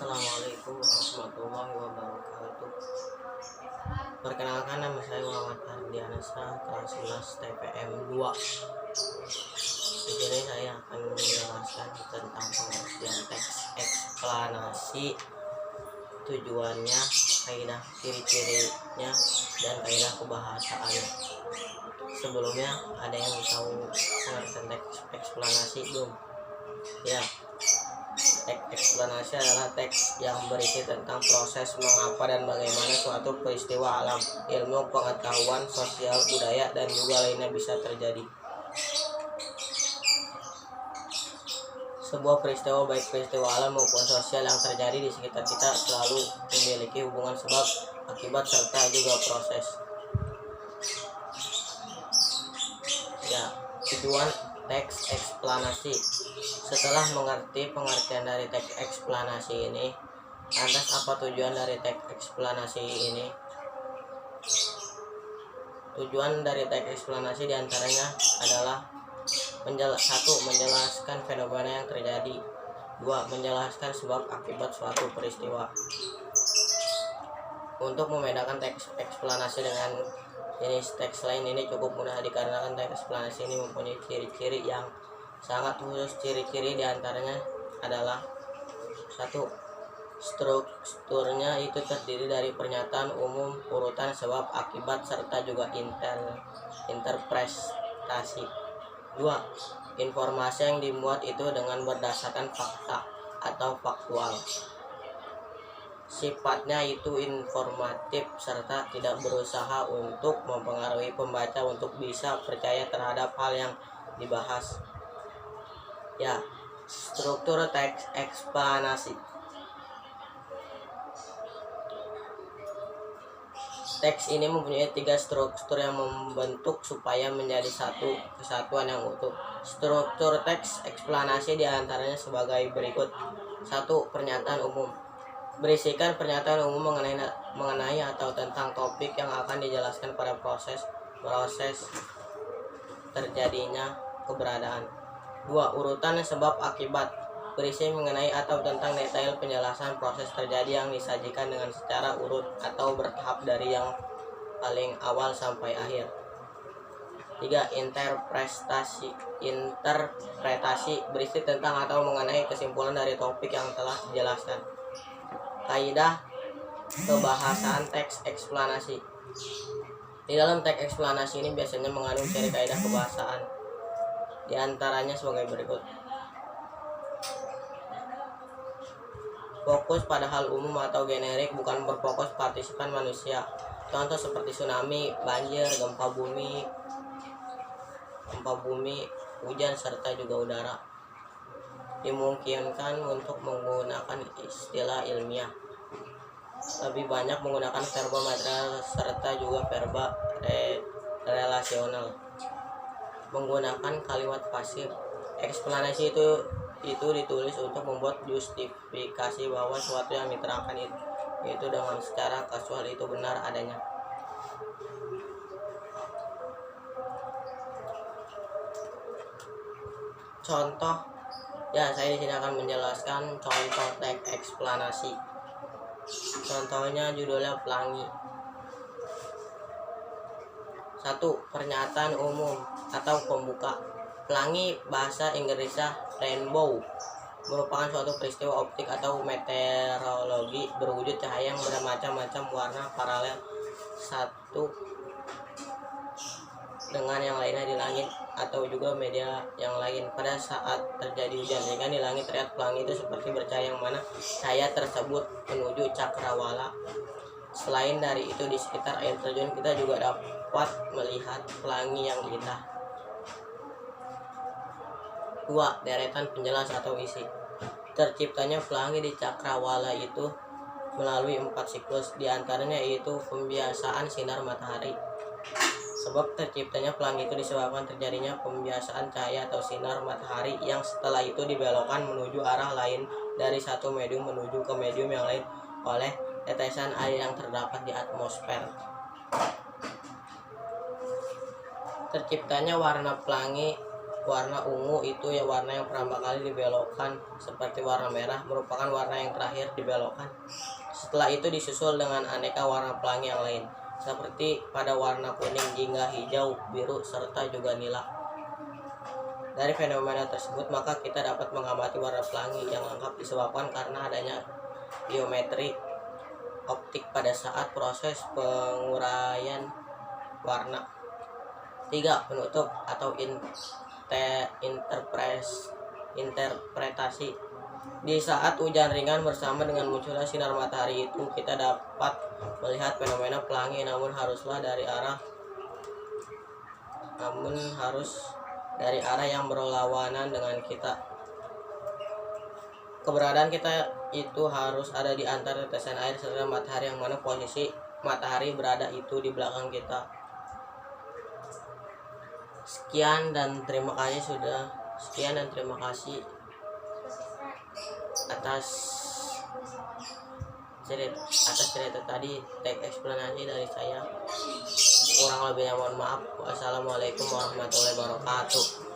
Assalamualaikum warahmatullahi wabarakatuh. Perkenalkan, nama saya Muhammad Ardianasa, kelas 11 TPM 2. Di sini saya akan menjelaskan tentang pengertian teks eksplanasi, tujuannya, kaidah ciri-cirinya, dan kaidah kebahasaannya. Sebelumnya, ada yang tahu pengertian teks eksplanasi belum? Ya. Teks eksplanasi adalah teks yang berisi tentang proses mengapa dan bagaimana suatu peristiwa alam, ilmu, pengetahuan, sosial, budaya, dan juga lainnya bisa terjadi. Sebuah peristiwa, baik peristiwa alam maupun sosial yang terjadi di sekitar kita, selalu memiliki hubungan sebab, akibat, serta juga proses. Ya, tujuan teks eksplanasi. Setelah mengerti pengertian dari teks eksplanasi ini, lantas apa tujuan dari teks eksplanasi ini? Tujuan dari teks eksplanasi diantaranya adalah 1. Menjelaskan fenomena yang terjadi. 2. Menjelaskan sebab akibat suatu peristiwa. Untuk membedakan teks eksplanasi dengan jenis teks lain ini cukup mudah, dikarenakan teks eksplanasi ini mempunyai ciri-ciri yang sangat khusus. Ciri-ciri diantaranya adalah 1. Strukturnya itu terdiri dari pernyataan umum, urutan sebab akibat, serta juga interpretasi. 2. Informasi yang dimuat itu dengan berdasarkan fakta atau faktual. Sifatnya itu informatif serta tidak berusaha untuk mempengaruhi pembaca untuk bisa percaya terhadap hal yang dibahas. Ya, struktur teks eksplanasi. Teks ini mempunyai 3 struktur yang membentuk supaya menjadi satu kesatuan yang utuh. Struktur teks eksplanasi diantaranya sebagai berikut. 1. Pernyataan umum. Berisikan pernyataan umum mengenai atau tentang topik yang akan dijelaskan pada proses terjadinya keberadaan. 2. Urutan sebab akibat. Berisi mengenai atau tentang detail penjelasan proses terjadi yang disajikan dengan secara urut atau bertahap dari yang paling awal sampai akhir. 3. Interpretasi. Berisi tentang atau mengenai kesimpulan dari topik yang telah dijelaskan. Kaidah kebahasaan teks eksplanasi. Di dalam teks eksplanasi ini biasanya mengandung ciri kaidah kebahasaan. Di antaranya sebagai berikut. Fokus pada hal umum atau generik, bukan berfokus partisipan manusia. Contoh seperti tsunami, banjir, gempa bumi, hujan, serta juga udara. Dimungkinkan untuk menggunakan istilah ilmiah. Lebih banyak menggunakan verba material serta juga verba relasional. Menggunakan kalimat pasif. Eksplanasi itu ditulis untuk membuat justifikasi bahwa sesuatu yang diterangkan itu dengan secara kasual itu benar adanya. Contoh, ya saya di sini akan menjelaskan contoh teks eksplanasi. Contohnya judulnya pelangi. 1. Pernyataan umum atau pembuka. Pelangi bahasa Inggrisnya rainbow merupakan suatu peristiwa optik atau meteorologi berwujud cahaya yang bermacam-macam warna paralel satu dengan yang lainnya di langit atau juga media yang lain pada saat terjadi hujan, sehingga di langit terlihat pelangi itu seperti bercahaya, yang mana cahaya tersebut menuju cakrawala. Selain dari itu, di sekitar air terjun kita juga dapat melihat pelangi yang indah. 2. Deretan penjelas atau isi. Terciptanya pelangi di cakrawala itu melalui 4 siklus, diantaranya yaitu pembiasaan sinar matahari. Sebab terciptanya pelangi itu disebabkan terjadinya pembiasaan cahaya atau sinar matahari yang setelah itu dibelokkan menuju arah lain dari satu medium menuju ke medium yang lain oleh tetesan air yang terdapat di atmosfer. Terciptanya warna pelangi Warna ungu itu ya warna yang pertama kali dibelokkan, seperti warna merah merupakan warna yang terakhir dibelokkan. Setelah itu disusul dengan aneka warna pelangi yang lain, seperti pada warna kuning hingga hijau, biru, serta juga nila. Dari fenomena tersebut maka kita dapat mengamati warna pelangi yang lengkap disebabkan karena adanya geometri optik pada saat proses penguraian warna. 3. Penutup atau interpretasi. Di saat hujan ringan bersama dengan munculnya sinar matahari itu, kita dapat melihat fenomena pelangi namun harus dari arah yang berlawanan dengan kita. Keberadaan kita itu harus ada di antara tetesan air serta matahari, yang mana posisi matahari berada itu di belakang kita. Sekian dan terima kasih atas cerita tadi, teks eksplanasi dari saya. Kurang lebihnya mohon maaf. Wassalamualaikum warahmatullahi wabarakatuh.